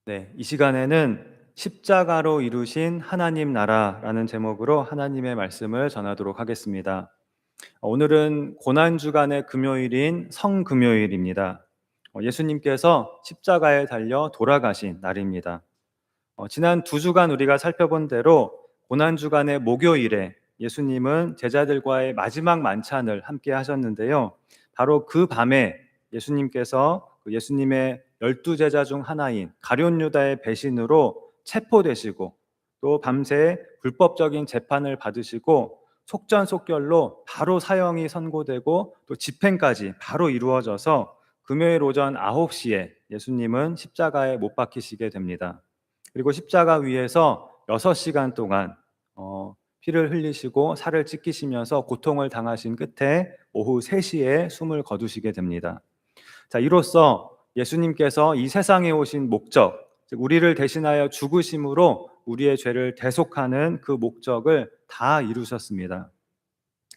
네, 이 시간에는 십자가로 이루신 하나님 나라라는 제목으로 하나님의 말씀을 전하도록 하겠습니다. 오늘은 고난주간의 금요일인 성금요일입니다. 예수님께서 십자가에 달려 돌아가신 날입니다. 지난 두 주간 우리가 살펴본 대로 고난주간의 목요일에 예수님은 제자들과의 마지막 만찬을 함께 하셨는데요. 바로 그 밤에 예수님께서 예수님의 12제자 중 하나인 가룟 유다의 배신으로 체포되시고 또 밤새 불법적인 재판을 받으시고 속전속결로 바로 사형이 선고되고 또 집행까지 바로 이루어져서 금요일 오전 9시에 예수님은 십자가에 못 박히시게 됩니다. 그리고 십자가 위에서 6시간 동안 피를 흘리시고 살을 찢기시면서 고통을 당하신 끝에 오후 3시에 숨을 거두시게 됩니다. 자, 이로써 예수님께서 이 세상에 오신 목적, 즉 우리를 대신하여 죽으심으로 우리의 죄를 대속하는 그 목적을 다 이루셨습니다.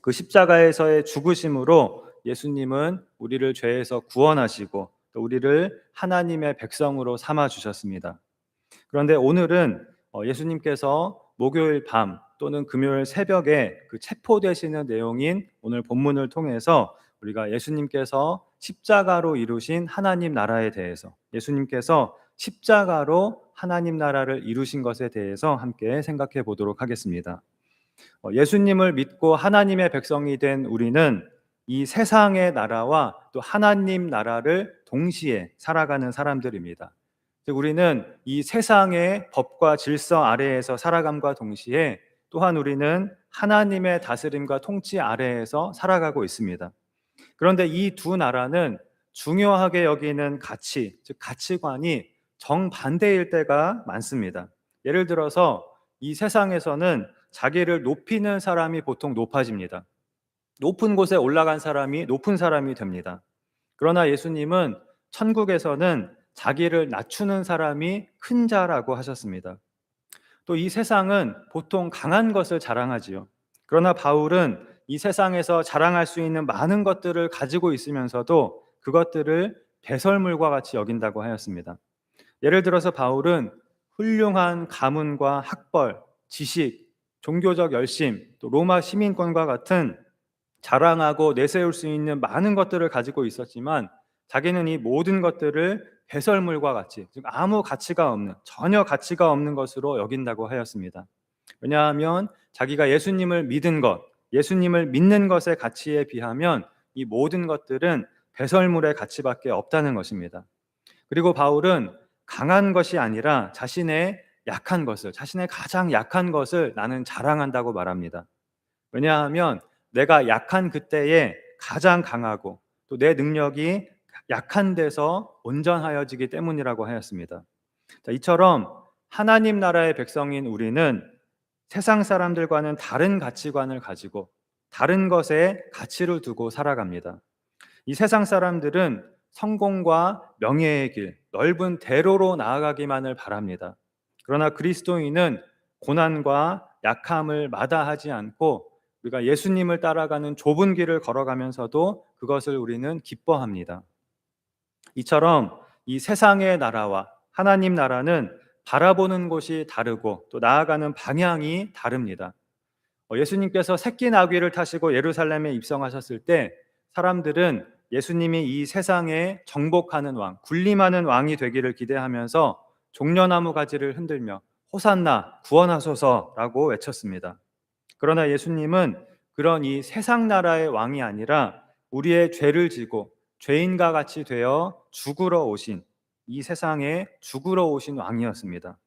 그 십자가에서의 죽으심으로 예수님은 우리를 죄에서 구원하시고 또 우리를 하나님의 백성으로 삼아 주셨습니다. 그런데 오늘은 예수님께서 목요일 밤 또는 금요일 새벽에 그 체포되시는 내용인 오늘 본문을 통해서 우리가 예수님께서 십자가로 이루신 하나님 나라에 대해서, 예수님께서 십자가로 하나님 나라를 이루신 것에 대해서 함께 생각해 보도록 하겠습니다. 예수님을 믿고 하나님의 백성이 된 우리는 이 세상의 나라와 또 하나님 나라를 동시에 살아가는 사람들입니다. 즉 우리는 이 세상의 법과 질서 아래에서 살아감과 동시에 또한 우리는 하나님의 다스림과 통치 아래에서 살아가고 있습니다. 그런데 이 두 나라는 중요하게 여기는 가치, 즉 가치관이 정반대일 때가 많습니다. 예를 들어서 이 세상에서는 자기를 높이는 사람이 보통 높아집니다. 높은 곳에 올라간 사람이 높은 사람이 됩니다. 그러나 예수님은 천국에서는 자기를 낮추는 사람이 큰 자라고 하셨습니다. 또 이 세상은 보통 강한 것을 자랑하지요. 그러나 바울은 이 세상에서 자랑할 수 있는 많은 것들을 가지고 있으면서도 그것들을 배설물과 같이 여긴다고 하였습니다. 예를 들어서 바울은 훌륭한 가문과 학벌, 지식, 종교적 열심, 또 로마 시민권과 같은 자랑하고 내세울 수 있는 많은 것들을 가지고 있었지만 자기는 이 모든 것들을 배설물과 같이, 즉 아무 가치가 없는, 전혀 가치가 없는 것으로 여긴다고 하였습니다. 왜냐하면 자기가 예수님을 믿은 것, 예수님을 믿는 것의 가치에 비하면 이 모든 것들은 배설물의 가치밖에 없다는 것입니다. 그리고 바울은 강한 것이 아니라 자신의 약한 것을, 자신의 가장 약한 것을 나는 자랑한다고 말합니다. 왜냐하면 내가 약한 그때에 가장 강하고 또 내 능력이 약한 데서 온전하여지기 때문이라고 하였습니다. 자, 이처럼 하나님 나라의 백성인 우리는 세상 사람들과는 다른 가치관을 가지고 다른 것에 가치를 두고 살아갑니다. 이 세상 사람들은 성공과 명예의 길, 넓은 대로로 나아가기만을 바랍니다. 그러나 그리스도인은 고난과 약함을 마다하지 않고 우리가 예수님을 따라가는 좁은 길을 걸어가면서도 그것을 우리는 기뻐합니다. 이처럼 이 세상의 나라와 하나님 나라는 바라보는 곳이 다르고 또 나아가는 방향이 다릅니다. 예수님께서 새끼 나귀를 타시고 예루살렘에 입성하셨을 때 사람들은 예수님이 이 세상에 정복하는 왕, 군림하는 왕이 되기를 기대하면서 종려나무 가지를 흔들며 호산나 구원하소서라고 외쳤습니다. 그러나 예수님은 그런 이 세상 나라의 왕이 아니라 우리의 죄를 지고 죄인과 같이 되어 죽으러 오신, 이 세상에 죽으러 오신 왕이었습니다.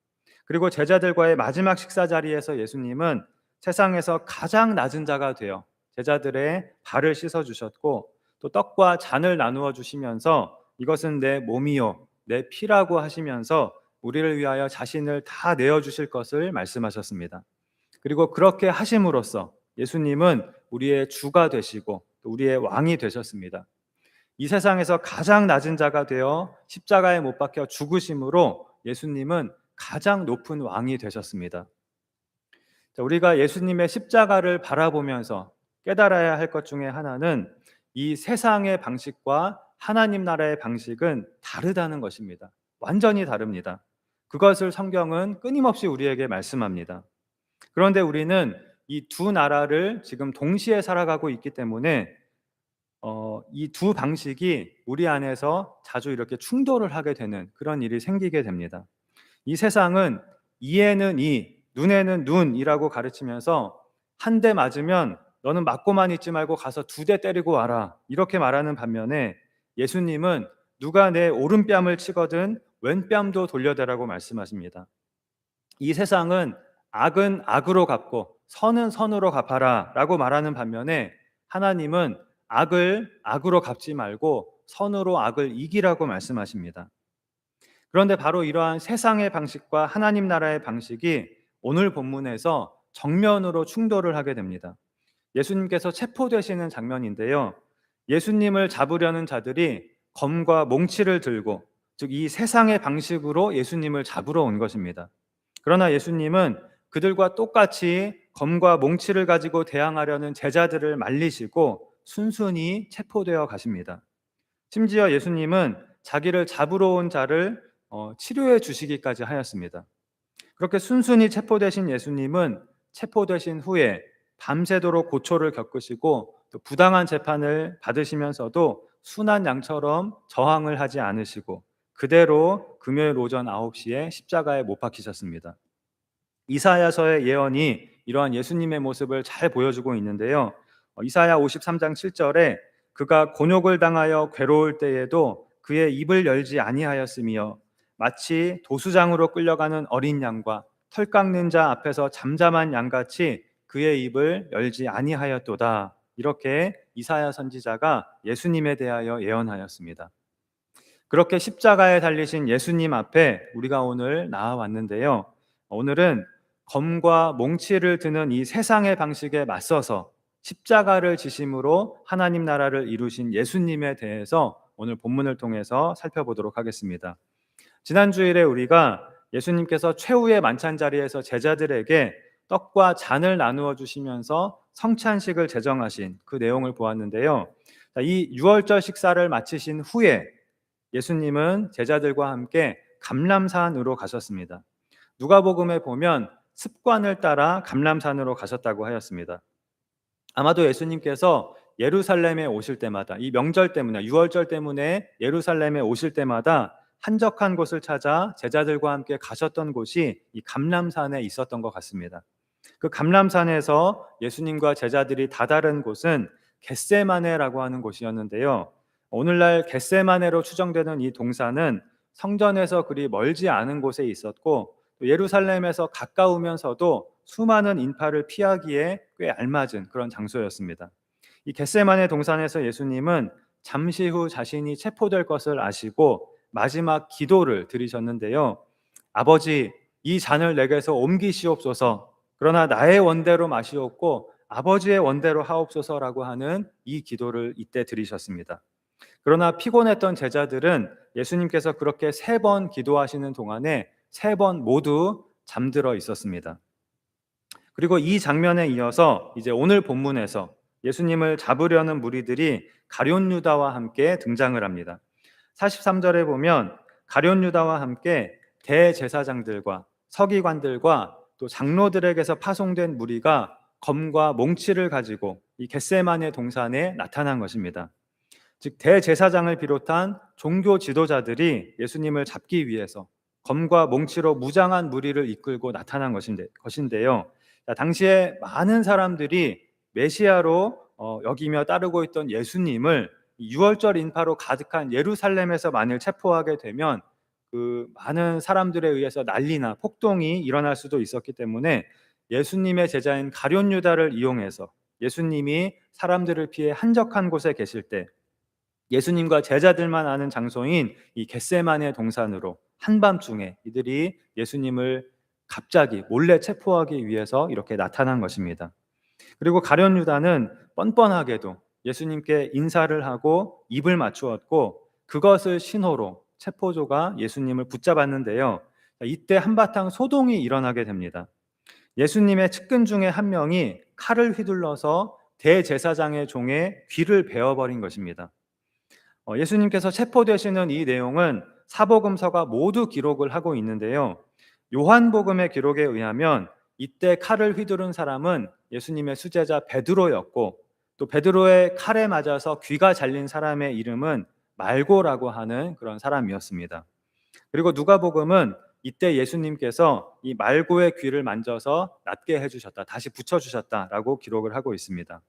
그리고 제자들과의 마지막 식사 자리에서 예수님은 세상에서 가장 낮은 자가 되어 제자들의 발을 씻어 주셨고 또 떡과 잔을 나누어 주시면서 이것은 내 몸이요 내 피라고 하시면서 우리를 위하여 자신을 다 내어 주실 것을 말씀하셨습니다. 그리고 그렇게 하심으로써 예수님은 우리의 주가 되시고 또 우리의 왕이 되셨습니다. 이 세상에서 가장 낮은 자가 되어 십자가에 못 박혀 죽으심으로 예수님은 가장 높은 왕이 되셨습니다. 자, 우리가 예수님의 십자가를 바라보면서 깨달아야 할 것 중에 하나는 이 세상의 방식과 하나님 나라의 방식은 다르다는 것입니다. 완전히 다릅니다. 그것을 성경은 끊임없이 우리에게 말씀합니다. 그런데 우리는 이 두 나라를 지금 동시에 살아가고 있기 때문에 이 두 방식이 우리 안에서 자주 이렇게 충돌을 하게 되는 그런 일이 생기게 됩니다. 이 세상은 이에는 이, 눈에는 눈이라고 가르치면서 한 대 맞으면 너는 맞고만 있지 말고 가서 두 대 때리고 와라. 이렇게 말하는 반면에 예수님은 누가 내 오른뺨을 치거든 왼뺨도 돌려대라고 말씀하십니다. 이 세상은 악은 악으로 갚고 선은 선으로 갚아라 라고 말하는 반면에 하나님은 악을 악으로 갚지 말고 선으로 악을 이기라고 말씀하십니다. 그런데 바로 이러한 세상의 방식과 하나님 나라의 방식이 오늘 본문에서 정면으로 충돌을 하게 됩니다. 예수님께서 체포되시는 장면인데요. 예수님을 잡으려는 자들이 검과 몽치를 들고, 즉 이 세상의 방식으로 예수님을 잡으러 온 것입니다. 그러나 예수님은 그들과 똑같이 검과 몽치를 가지고 대항하려는 제자들을 말리시고 순순히 체포되어 가십니다. 심지어 예수님은 자기를 잡으러 온 자를 치료해 주시기까지 하였습니다. 그렇게 순순히 체포되신 예수님은 체포되신 후에 밤새도록 고초를 겪으시고 또 부당한 재판을 받으시면서도 순한 양처럼 저항을 하지 않으시고 그대로 금요일 오전 9시에 십자가에 못 박히셨습니다. 이사야서의 예언이 이러한 예수님의 모습을 잘 보여주고 있는데요. 이사야 53장 7절에 그가 곤욕을 당하여 괴로울 때에도 그의 입을 열지 아니하였으며 마치 도수장으로 끌려가는 어린 양과 털 깎는 자 앞에서 잠잠한 양같이 그의 입을 열지 아니하였도다. 이렇게 이사야 선지자가 예수님에 대하여 예언하였습니다. 그렇게 십자가에 달리신 예수님 앞에 우리가 오늘 나와왔는데요. 오늘은 검과 몽치를 드는 이 세상의 방식에 맞서서 십자가를 지심으로 하나님 나라를 이루신 예수님에 대해서 오늘 본문을 통해서 살펴보도록 하겠습니다. 지난 주일에 우리가 예수님께서 최후의 만찬 자리에서 제자들에게 떡과 잔을 나누어 주시면서 성찬식을 제정하신 그 내용을 보았는데요. 이 유월절 식사를 마치신 후에 예수님은 제자들과 함께 감람산으로 가셨습니다. 누가복음에 보면 습관을 따라 감람산으로 가셨다고 하였습니다. 아마도 예수님께서 예루살렘에 오실 때마다 이 명절 때문에 유월절 때문에 예루살렘에 오실 때마다 한적한 곳을 찾아 제자들과 함께 가셨던 곳이 이 감람산에 있었던 것 같습니다. 그 감람산에서 예수님과 제자들이 다다른 곳은 겟세마네라고 하는 곳이었는데요. 오늘날 겟세마네로 추정되는 이 동산은 성전에서 그리 멀지 않은 곳에 있었고 또 예루살렘에서 가까우면서도 수많은 인파를 피하기에 꽤 알맞은 그런 장소였습니다. 이 겟세마네 동산에서 예수님은 잠시 후 자신이 체포될 것을 아시고 마지막 기도를 드리셨는데요. 아버지, 이 잔을 내게서 옮기시옵소서. 그러나 나의 원대로 마시옵고 아버지의 원대로 하옵소서라고 하는 이 기도를 이때 드리셨습니다. 그러나 피곤했던 제자들은 예수님께서 그렇게 3번 기도하시는 동안에 3번 모두 잠들어 있었습니다. 그리고 이 장면에 이어서 이제 오늘 본문에서 예수님을 잡으려는 무리들이 가룟 유다와 함께 등장을 합니다. 43절에 보면 가룟 유다와 함께 대제사장들과 서기관들과 또 장로들에게서 파송된 무리가 검과 몽치를 가지고 이 겟세마네 동산에 나타난 것입니다. 즉 대제사장을 비롯한 종교 지도자들이 예수님을 잡기 위해서 검과 몽치로 무장한 무리를 이끌고 나타난 것인데요. 당시에 많은 사람들이 메시아로 여기며 따르고 있던 예수님을 유월절 인파로 가득한 예루살렘에서 만일 체포하게 되면 그 많은 사람들에 의해서 난리나 폭동이 일어날 수도 있었기 때문에 예수님의 제자인 가룟 유다를 이용해서 예수님이 사람들을 피해 한적한 곳에 계실 때 예수님과 제자들만 아는 장소인 이 겟세마네 동산으로 한밤중에 이들이 예수님을 갑자기 몰래 체포하기 위해서 이렇게 나타난 것입니다. 그리고 가룟 유다는 뻔뻔하게도 예수님께 인사를 하고 입을 맞추었고 그것을 신호로 체포조가 예수님을 붙잡았는데요. 이때 한바탕 소동이 일어나게 됩니다. 예수님의 측근 중에 한 명이 칼을 휘둘러서 대제사장의 종의 귀를 베어버린 것입니다. 예수님께서 체포되시는 이 내용은 사복음서가 모두 기록을 하고 있는데요. 요한복음의 기록에 의하면 이때 칼을 휘두른 사람은 예수님의 수제자 베드로였고, 또 베드로의 칼에 맞아서 귀가 잘린 사람의 이름은 말고라고 하는 그런 사람이었습니다. 그리고 누가복음은 이때 예수님께서 이 말고의 귀를 만져서 낫게 해주셨다, 다시 붙여주셨다라고 기록을 하고 있습니다.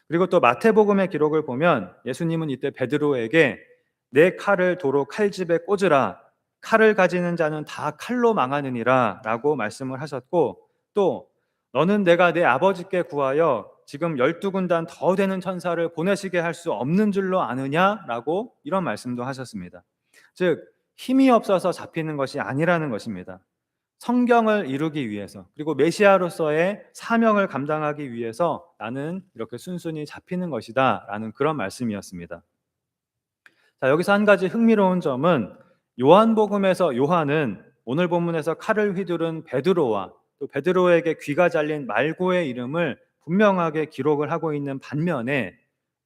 그리고 또 마태복음의 기록을 보면 예수님은 이때 베드로에게 내 칼을 도로 칼집에 꽂으라, 칼을 가지는 자는 다 칼로 망하느니라 라고 말씀을 하셨고, 또 너는 내가 내 아버지께 구하여 지금 12군단 더 되는 천사를 보내시게 할 수 없는 줄로 아느냐라고 이런 말씀도 하셨습니다. 즉 힘이 없어서 잡히는 것이 아니라는 것입니다. 성경을 이루기 위해서, 그리고 메시아로서의 사명을 감당하기 위해서 나는 이렇게 순순히 잡히는 것이다 라는 그런 말씀이었습니다. 자, 여기서 한 가지 흥미로운 점은 요한복음에서 요한은 오늘 본문에서 칼을 휘두른 베드로와 또 베드로에게 귀가 잘린 말고의 이름을 분명하게 기록을 하고 있는 반면에,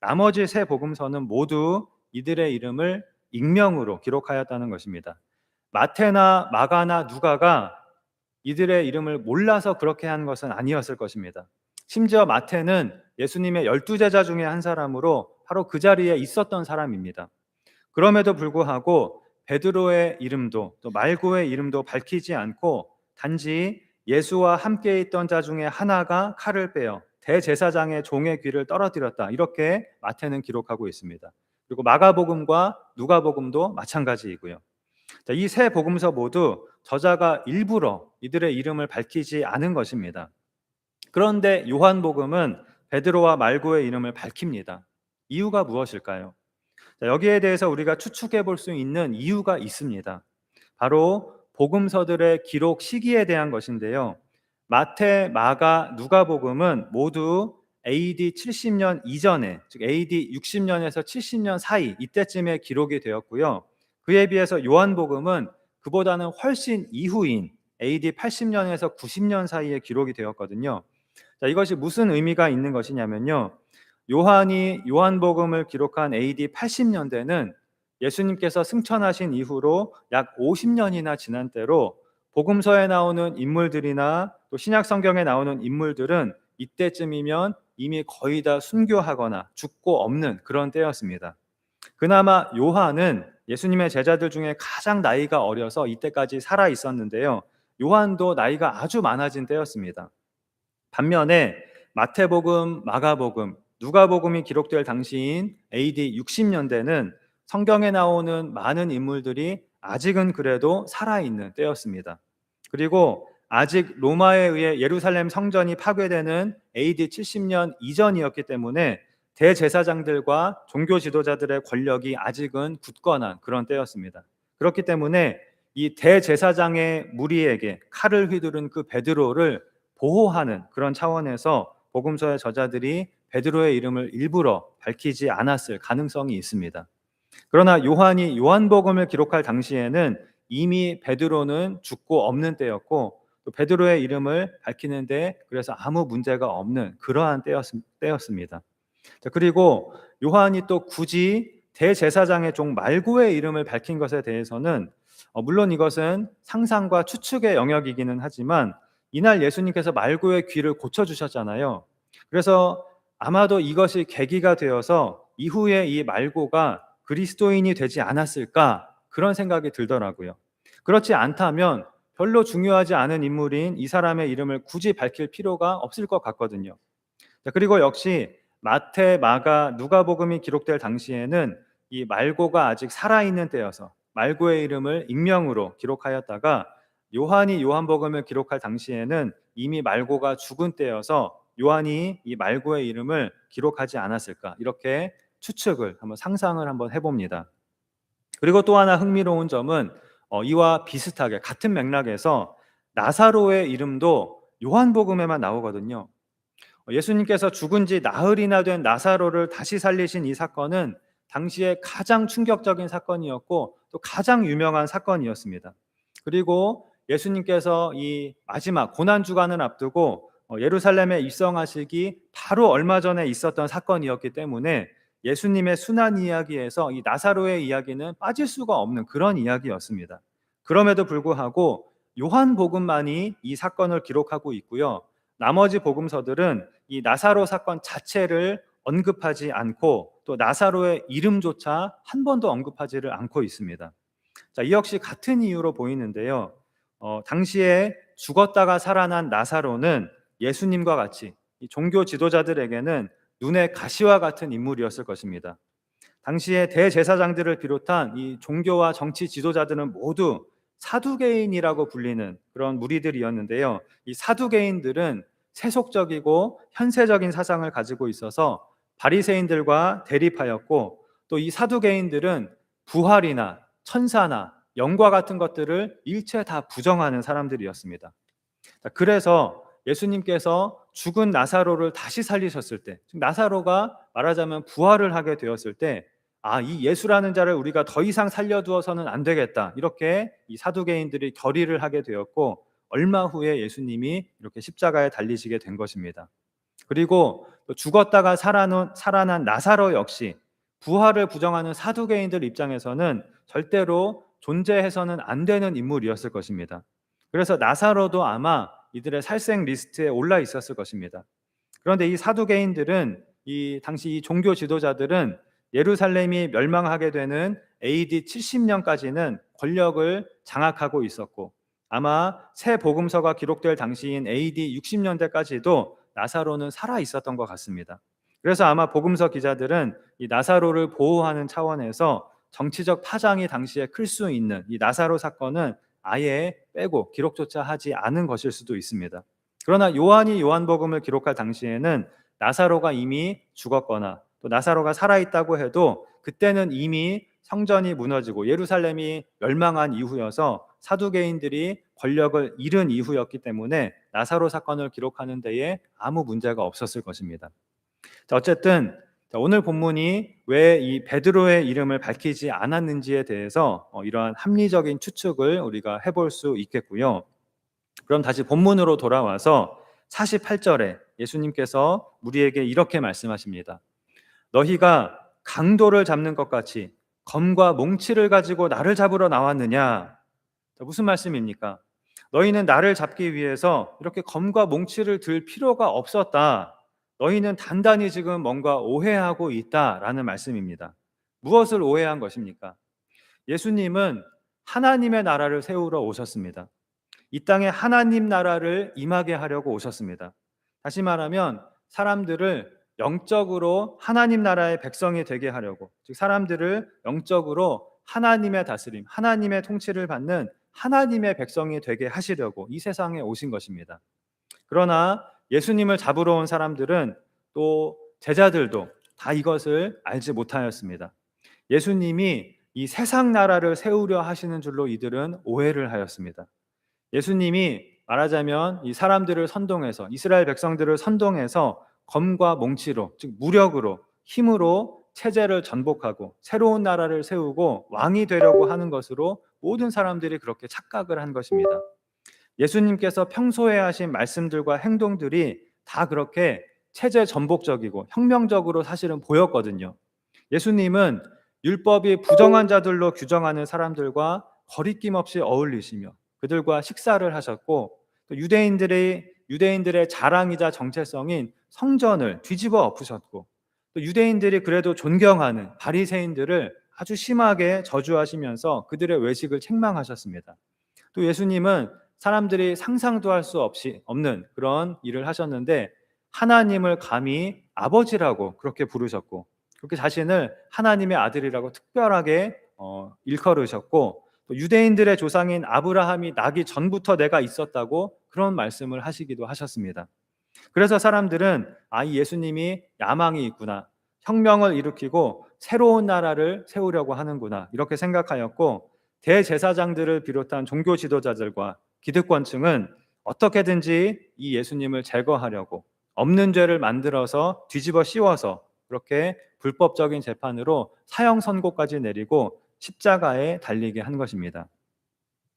나머지 세 복음서는 모두 이들의 이름을 익명으로 기록하였다는 것입니다. 마태나 마가나 누가가 이들의 이름을 몰라서 그렇게 한 것은 아니었을 것입니다. 심지어 마태는 예수님의 12제자 중에 한 사람으로 바로 그 자리에 있었던 사람입니다. 그럼에도 불구하고 베드로의 이름도 또 말고의 이름도 밝히지 않고 단지 예수와 함께 있던 자 중에 하나가 칼을 빼어 대제사장의 종의 귀를 떨어뜨렸다, 이렇게 마태는 기록하고 있습니다. 그리고 마가복음과 누가복음도 마찬가지이고요. 이 세 복음서 모두 저자가 일부러 이들의 이름을 밝히지 않은 것입니다. 그런데 요한복음은 베드로와 말고의 이름을 밝힙니다. 이유가 무엇일까요? 여기에 대해서 우리가 추측해 볼 수 있는 이유가 있습니다. 바로 복음서들의 기록 시기에 대한 것인데요. 마태, 마가, 누가복음은 모두 AD 70년 이전에, 즉 AD 60년에서 70년 사이, 이때쯤에 기록이 되었고요. 그에 비해서 요한복음은 그보다는 훨씬 이후인 AD 80년에서 90년 사이에 기록이 되었거든요. 자, 이것이 무슨 의미가 있는 것이냐면요. 요한이 요한복음을 기록한 AD 80년대는 예수님께서 승천하신 이후로 약 50년이나 지난 때로 복음서에 나오는 인물들이나 또 신약 성경에 나오는 인물들은 이때쯤이면 이미 거의 다 순교하거나 죽고 없는 그런 때였습니다. 그나마 요한은 예수님의 제자들 중에 가장 나이가 어려서 이때까지 살아 있었는데요. 요한도 나이가 아주 많아진 때였습니다. 반면에 마태복음, 마가복음, 누가복음이 기록될 당시인 AD 60년대는 성경에 나오는 많은 인물들이 아직은 그래도 살아있는 때였습니다. 그리고 아직 로마에 의해 예루살렘 성전이 파괴되는 AD 70년 이전이었기 때문에 대제사장들과 종교 지도자들의 권력이 아직은 굳건한 그런 때였습니다. 그렇기 때문에 이 대제사장의 무리에게 칼을 휘두른 그 베드로를 보호하는 그런 차원에서 복음서의 저자들이 베드로의 이름을 일부러 밝히지 않았을 가능성이 있습니다. 그러나 요한이 요한복음을 기록할 당시에는 이미 베드로는 죽고 없는 때였고, 또 베드로의 이름을 밝히는데 그래서 아무 문제가 없는 그러한 때였습니다. 자, 그리고 요한이 또 굳이 대제사장의 종 말고의 이름을 밝힌 것에 대해서는 물론 이것은 상상과 추측의 영역이기는 하지만 이날 예수님께서 말고의 귀를 고쳐주셨잖아요. 그래서 아마도 이것이 계기가 되어서 이후에 이 말고가 그리스도인이 되지 않았을까, 그런 생각이 들더라고요. 그렇지 않다면 별로 중요하지 않은 인물인 이 사람의 이름을 굳이 밝힐 필요가 없을 것 같거든요. 자, 그리고 역시 마태, 마가, 누가복음이 기록될 당시에는 이 말고가 아직 살아있는 때여서 말고의 이름을 익명으로 기록하였다가 요한이 요한복음을 기록할 당시에는 이미 말고가 죽은 때여서 요한이 이 말고의 이름을 기록하지 않았을까, 이렇게 추측을 한번 상상을 한번 해봅니다. 그리고 또 하나 흥미로운 점은 이와 비슷하게 같은 맥락에서 나사로의 이름도 요한복음에만 나오거든요. 예수님께서 죽은 지 나흘이나 된 나사로를 다시 살리신 이 사건은 당시에 가장 충격적인 사건이었고 또 가장 유명한 사건이었습니다. 그리고 예수님께서 이 마지막 고난 주간을 앞두고 예루살렘에 입성하시기 바로 얼마 전에 있었던 사건이었기 때문에 예수님의 순환 이야기에서 이 나사로의 이야기는 빠질 수가 없는 그런 이야기였습니다. 그럼에도 불구하고 요한복음만이 이 사건을 기록하고 있고요. 나머지 복음서들은 이 나사로 사건 자체를 언급하지 않고 또 나사로의 이름조차 한 번도 언급하지를 않고 있습니다. 자, 이 역시 같은 이유로 보이는데요. 당시에 죽었다가 살아난 나사로는 예수님과 같이 이 종교 지도자들에게는 눈의 가시와 같은 인물이었을 것입니다. 당시에 대제사장들을 비롯한 이 종교와 정치 지도자들은 모두 사두개인이라고 불리는 그런 무리들이었는데요. 이 사두개인들은 세속적이고 현세적인 사상을 가지고 있어서 바리새인들과 대립하였고 또 이 사두개인들은 부활이나 천사나 영과 같은 것들을 일체 다 부정하는 사람들이었습니다. 그래서 예수님께서 죽은 나사로를 다시 살리셨을 때, 나사로가 말하자면 부활을 하게 되었을 때, 이 예수라는 자를 우리가 더 이상 살려두어서는 안 되겠다. 이렇게 이 사두개인들이 결의를 하게 되었고, 얼마 후에 예수님이 이렇게 십자가에 달리시게 된 것입니다. 그리고 또 죽었다가 살아난 나사로 역시 부활을 부정하는 사두개인들 입장에서는 절대로 존재해서는 안 되는 인물이었을 것입니다. 그래서 나사로도 아마 이들의 살생 리스트에 올라 있었을 것입니다. 그런데 이 사두개인들은 이 당시 이 종교 지도자들은 예루살렘이 멸망하게 되는 AD 70년까지는 권력을 장악하고 있었고 아마 새 복음서가 기록될 당시인 AD 60년대까지도 나사로는 살아 있었던 것 같습니다. 그래서 아마 복음서 기자들은 이 나사로를 보호하는 차원에서 정치적 파장이 당시에 클 수 있는 이 나사로 사건은 아예 빼고 기록조차 하지 않은 것일 수도 있습니다. 그러나 요한이 요한복음을 기록할 당시에는 나사로가 이미 죽었거나 또 나사로가 살아있다고 해도 그때는 이미 성전이 무너지고 예루살렘이 멸망한 이후여서 사두개인들이 권력을 잃은 이후였기 때문에 나사로 사건을 기록하는 데에 아무 문제가 없었을 것입니다. 자, 어쨌든 오늘 본문이 왜 이 베드로의 이름을 밝히지 않았는지에 대해서 이러한 합리적인 추측을 우리가 해볼 수 있겠고요. 그럼 다시 본문으로 돌아와서 48절에 예수님께서 우리에게 이렇게 말씀하십니다. 너희가 강도를 잡는 것 같이 검과 몽치를 가지고 나를 잡으러 나왔느냐? 무슨 말씀입니까? 너희는 나를 잡기 위해서 이렇게 검과 몽치를 들 필요가 없었다. 너희는 단단히 지금 뭔가 오해하고 있다라는 말씀입니다. 무엇을 오해한 것입니까? 예수님은 하나님의 나라를 세우러 오셨습니다. 이 땅에 하나님 나라를 임하게 하려고 오셨습니다. 다시 말하면 사람들을 영적으로 하나님 나라의 백성이 되게 하려고, 즉 사람들을 영적으로 하나님의 다스림, 하나님의 통치를 받는 하나님의 백성이 되게 하시려고 이 세상에 오신 것입니다. 그러나 예수님을 잡으러 온 사람들은 또 제자들도 다 이것을 알지 못하였습니다. 예수님이 이 세상 나라를 세우려 하시는 줄로 이들은 오해를 하였습니다. 예수님이 말하자면 이 사람들을 선동해서 이스라엘 백성들을 선동해서 검과 몽치로 즉 무력으로 힘으로 체제를 전복하고 새로운 나라를 세우고 왕이 되려고 하는 것으로 모든 사람들이 그렇게 착각을 한 것입니다. 예수님께서 평소에 하신 말씀들과 행동들이 다 그렇게 체제 전복적이고 혁명적으로 사실은 보였거든요. 예수님은 율법이 부정한 자들로 규정하는 사람들과 거리낌 없이 어울리시며 그들과 식사를 하셨고 또 유대인들의 자랑이자 정체성인 성전을 뒤집어 엎으셨고 또 유대인들이 그래도 존경하는 바리새인들을 아주 심하게 저주하시면서 그들의 외식을 책망하셨습니다. 또 예수님은 사람들이 상상도 할 수 없는 그런 일을 하셨는데 하나님을 감히 아버지라고 그렇게 부르셨고 그렇게 자신을 하나님의 아들이라고 특별하게 일컬으셨고 또 유대인들의 조상인 아브라함이 나기 전부터 내가 있었다고 그런 말씀을 하시기도 하셨습니다. 그래서 사람들은 이 예수님이 야망이 있구나, 혁명을 일으키고 새로운 나라를 세우려고 하는구나 이렇게 생각하였고 대제사장들을 비롯한 종교 지도자들과 기득권층은 어떻게든지 이 예수님을 제거하려고 없는 죄를 만들어서 뒤집어 씌워서 그렇게 불법적인 재판으로 사형 선고까지 내리고 십자가에 달리게 한 것입니다.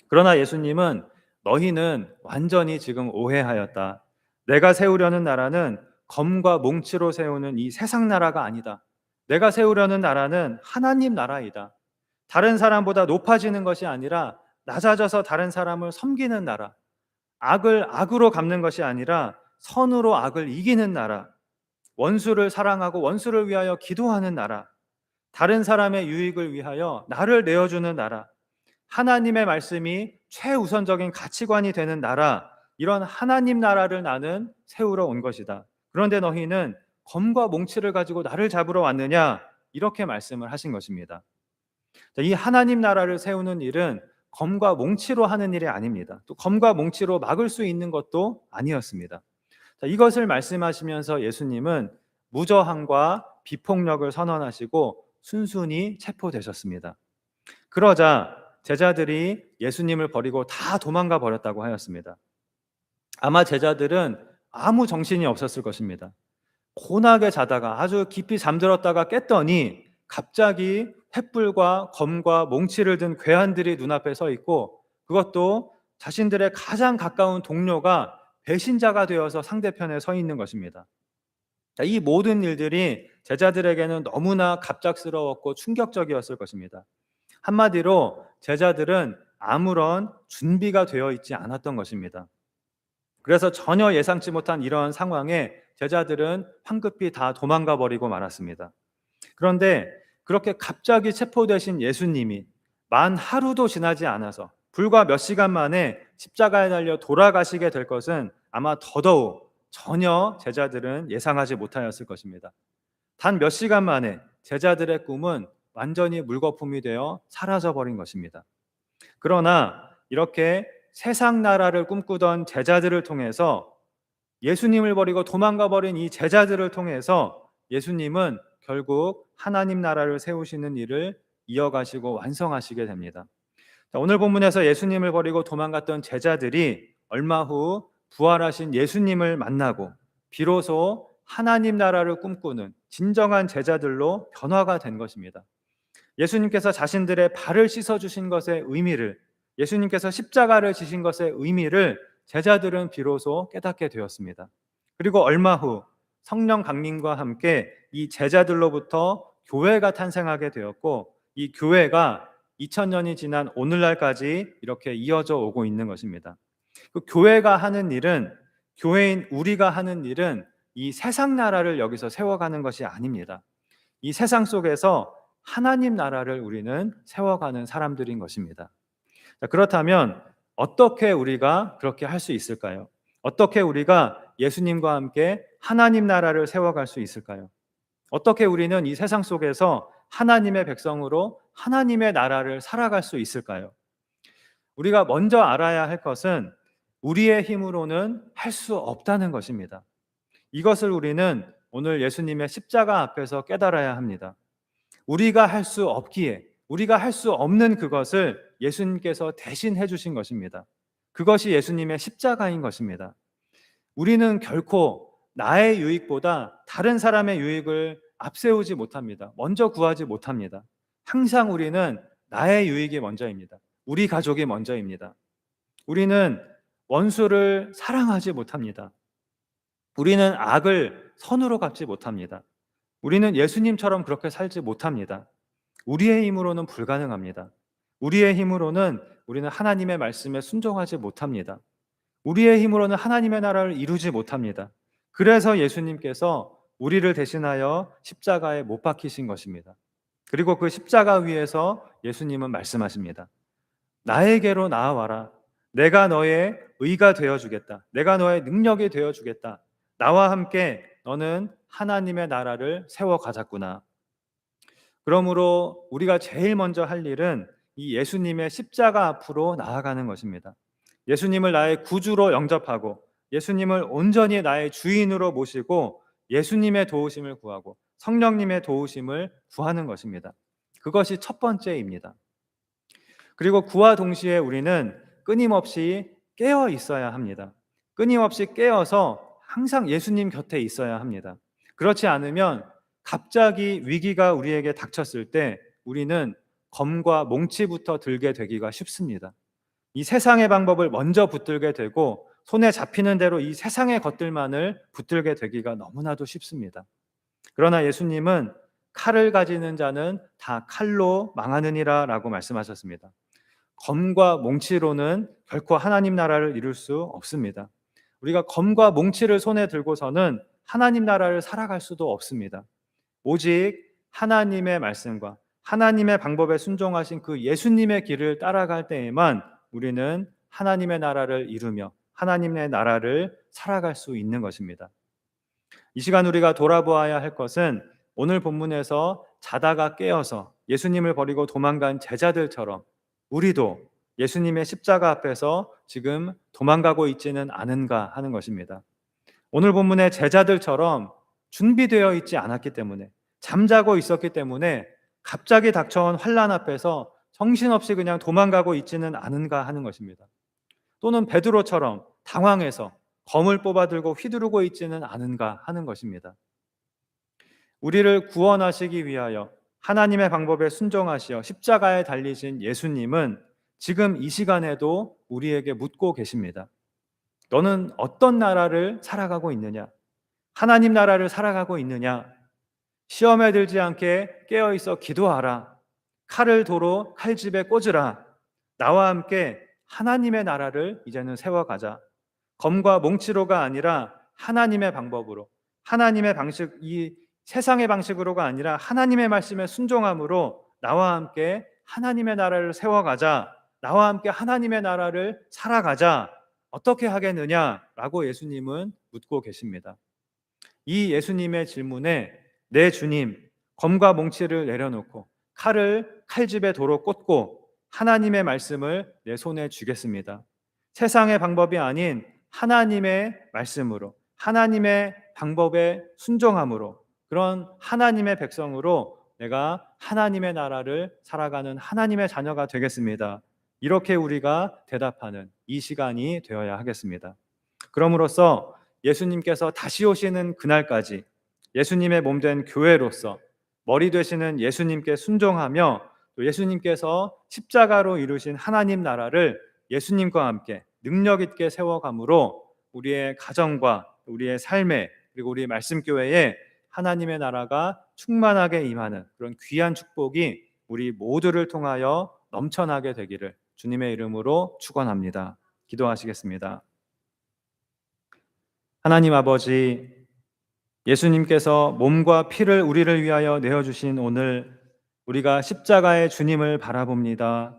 그러나 예수님은 너희는 완전히 지금 오해하였다. 내가 세우려는 나라는 검과 몽치로 세우는 이 세상 나라가 아니다. 내가 세우려는 나라는 하나님 나라이다. 다른 사람보다 높아지는 것이 아니라 낮아져서 다른 사람을 섬기는 나라. 악을 악으로 갚는 것이 아니라 선으로 악을 이기는 나라. 원수를 사랑하고 원수를 위하여 기도하는 나라. 다른 사람의 유익을 위하여 나를 내어주는 나라. 하나님의 말씀이 최우선적인 가치관이 되는 나라. 이런 하나님 나라를 나는 세우러 온 것이다. 그런데 너희는 검과 몽치를 가지고 나를 잡으러 왔느냐? 이렇게 말씀을 하신 것입니다. 이 하나님 나라를 세우는 일은 검과 몽치로 하는 일이 아닙니다. 또 검과 몽치로 막을 수 있는 것도 아니었습니다. 이것을 말씀하시면서 예수님은 무저항과 비폭력을 선언하시고 순순히 체포되셨습니다. 그러자 제자들이 예수님을 버리고 다 도망가 버렸다고 하였습니다. 아마 제자들은 아무 정신이 없었을 것입니다. 고나게 자다가 아주 깊이 잠들었다가 깼더니 갑자기 횃불과 검과 몽치를 든 괴한들이 눈앞에 서 있고, 그것도 자신들의 가장 가까운 동료가 배신자가 되어서 상대편에 서 있는 것입니다. 이 모든 일들이 제자들에게는 너무나 갑작스러웠고 충격적이었을 것입니다. 한마디로 제자들은 아무런 준비가 되어 있지 않았던 것입니다. 그래서 전혀 예상치 못한 이런 상황에 제자들은 황급히 다 도망가 버리고 말았습니다. 그런데 그렇게 갑자기 체포되신 예수님이 만 하루도 지나지 않아서 불과 몇 시간 만에 십자가에 달려 돌아가시게 될 것은 아마 더더욱 전혀 제자들은 예상하지 못하였을 것입니다. 단 몇 시간 만에 제자들의 꿈은 완전히 물거품이 되어 사라져 버린 것입니다. 그러나 이렇게 세상 나라를 꿈꾸던 제자들을 통해서, 예수님을 버리고 도망가 버린 이 제자들을 통해서 예수님은 결국 하나님 나라를 세우시는 일을 이어가시고 완성하시게 됩니다. 오늘 본문에서 예수님을 버리고 도망갔던 제자들이 얼마 후 부활하신 예수님을 만나고 비로소 하나님 나라를 꿈꾸는 진정한 제자들로 변화가 된 것입니다. 예수님께서 자신들의 발을 씻어주신 것의 의미를, 예수님께서 십자가를 지신 것의 의미를 제자들은 비로소 깨닫게 되었습니다. 그리고 얼마 후 성령 강림과 함께 이 제자들로부터 교회가 탄생하게 되었고, 이 교회가 2000년이 지난 오늘날까지 이렇게 이어져 오고 있는 것입니다. 그 교회가 하는 일은, 교회인 우리가 하는 일은 이 세상 나라를 여기서 세워가는 것이 아닙니다. 이 세상 속에서 하나님 나라를 우리는 세워가는 사람들인 것입니다. 그렇다면 어떻게 우리가 그렇게 할 수 있을까요? 어떻게 우리가 예수님과 함께 하나님 나라를 세워갈 수 있을까요? 어떻게 우리는 이 세상 속에서 하나님의 백성으로 하나님의 나라를 살아갈 수 있을까요? 우리가 먼저 알아야 할 것은 우리의 힘으로는 할 수 없다는 것입니다. 이것을 우리는 오늘 예수님의 십자가 앞에서 깨달아야 합니다. 우리가 할 수 없기에, 우리가 할 수 없는 그것을 예수님께서 대신 해주신 것입니다. 그것이 예수님의 십자가인 것입니다. 우리는 결코 나의 유익보다 다른 사람의 유익을 앞세우지 못합니다. 먼저 구하지 못합니다. 항상 우리는 나의 유익이 먼저입니다. 우리 가족이 먼저입니다. 우리는 원수를 사랑하지 못합니다. 우리는 악을 선으로 갚지 못합니다. 우리는 예수님처럼 그렇게 살지 못합니다. 우리의 힘으로는 불가능합니다. 우리의 힘으로는 우리는 하나님의 말씀에 순종하지 못합니다. 우리의 힘으로는 하나님의 나라를 이루지 못합니다. 그래서 예수님께서 우리를 대신하여 십자가에 못 박히신 것입니다. 그리고 그 십자가 위에서 예수님은 말씀하십니다. 나에게로 나아와라. 내가 너의 의가 되어주겠다. 내가 너의 능력이 되어주겠다. 나와 함께 너는 하나님의 나라를 세워가자꾸나. 그러므로 우리가 제일 먼저 할 일은 이 예수님의 십자가 앞으로 나아가는 것입니다. 예수님을 나의 구주로 영접하고 예수님을 온전히 나의 주인으로 모시고 예수님의 도우심을 구하고 성령님의 도우심을 구하는 것입니다. 그것이 첫 번째입니다. 그리고 그와 동시에 우리는 끊임없이 깨어 있어야 합니다. 끊임없이 깨어서 항상 예수님 곁에 있어야 합니다. 그렇지 않으면 갑자기 위기가 우리에게 닥쳤을 때 우리는 검과 몽치부터 들게 되기가 쉽습니다. 이 세상의 방법을 먼저 붙들게 되고 손에 잡히는 대로 이 세상의 것들만을 붙들게 되기가 너무나도 쉽습니다. 그러나 예수님은 칼을 가지는 자는 다 칼로 망하느니라라고 말씀하셨습니다. 검과 몽치로는 결코 하나님 나라를 이룰 수 없습니다. 우리가 검과 몽치를 손에 들고서는 하나님 나라를 살아갈 수도 없습니다. 오직 하나님의 말씀과 하나님의 방법에 순종하신 그 예수님의 길을 따라갈 때에만 우리는 하나님의 나라를 이루며 하나님의 나라를 살아갈 수 있는 것입니다. 이 시간 우리가 돌아보아야 할 것은 오늘 본문에서 자다가 깨어서 예수님을 버리고 도망간 제자들처럼 우리도 예수님의 십자가 앞에서 지금 도망가고 있지는 않은가 하는 것입니다. 오늘 본문의 제자들처럼 준비되어 있지 않았기 때문에, 잠자고 있었기 때문에 갑자기 닥쳐온 환난 앞에서 정신없이 그냥 도망가고 있지는 않은가 하는 것입니다. 또는 베드로처럼 당황해서 검을 뽑아들고 휘두르고 있지는 않은가 하는 것입니다. 우리를 구원하시기 위하여 하나님의 방법에 순종하시어 십자가에 달리신 예수님은 지금 이 시간에도 우리에게 묻고 계십니다. 너는 어떤 나라를 살아가고 있느냐? 하나님 나라를 살아가고 있느냐? 시험에 들지 않게 깨어있어 기도하라. 칼을 도로 칼집에 꽂으라. 나와 함께 하나님의 나라를 이제는 세워가자. 검과 몽치로가 아니라 하나님의 방법으로, 하나님의 방식, 이 세상의 방식으로가 아니라 하나님의 말씀에 순종함으로 나와 함께 하나님의 나라를 세워가자. 나와 함께 하나님의 나라를 살아가자. 어떻게 하겠느냐라고 예수님은 묻고 계십니다. 이 예수님의 질문에 내 주님, 검과 몽치를 내려놓고 칼을 칼집에 도로 꽂고 하나님의 말씀을 내 손에 쥐겠습니다. 세상의 방법이 아닌 하나님의 말씀으로, 하나님의 방법에 순종함으로, 그런 하나님의 백성으로 내가 하나님의 나라를 살아가는 하나님의 자녀가 되겠습니다. 이렇게 우리가 대답하는 이 시간이 되어야 하겠습니다. 그럼으로써 예수님께서 다시 오시는 그날까지 예수님의 몸된 교회로서 머리 되시는 예수님께 순종하며 또 예수님께서 십자가로 이루신 하나님 나라를 예수님과 함께 능력 있게 세워감으로 우리의 가정과 우리의 삶에 그리고 우리 말씀교회에 하나님의 나라가 충만하게 임하는 그런 귀한 축복이 우리 모두를 통하여 넘쳐나게 되기를 주님의 이름으로 축원합니다. 기도하시겠습니다. 하나님 아버지, 예수님께서 몸과 피를 우리를 위하여 내어주신 오늘 우리가 십자가의 주님을 바라봅니다.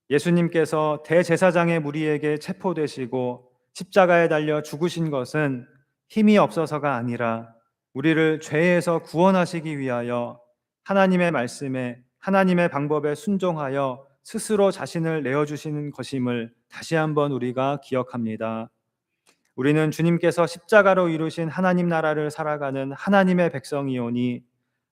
예수님께서 대제사장의 무리에게 체포되시고 십자가에 달려 죽으신 것은 힘이 없어서가 아니라 우리를 죄에서 구원하시기 위하여 하나님의 말씀에 하나님의 방법에 순종하여 스스로 자신을 내어주시는 것임을 다시 한번 우리가 기억합니다. 우리는 주님께서 십자가로 이루신 하나님 나라를 살아가는 하나님의 백성이오니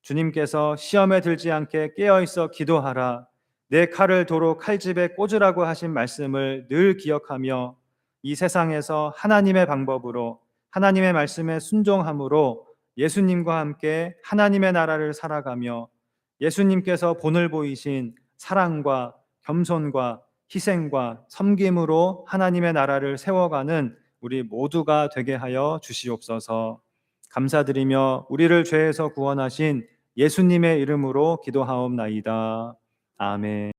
주님께서 시험에 들지 않게 깨어있어 기도하라. 내 칼을 도로 칼집에 꽂으라고 하신 말씀을 늘 기억하며 이 세상에서 하나님의 방법으로 하나님의 말씀에 순종함으로 예수님과 함께 하나님의 나라를 살아가며 예수님께서 본을 보이신 사랑과 겸손과 희생과 섬김으로 하나님의 나라를 세워가는 우리 모두가 되게 하여 주시옵소서. 감사드리며 우리를 죄에서 구원하신 예수님의 이름으로 기도하옵나이다. 아멘.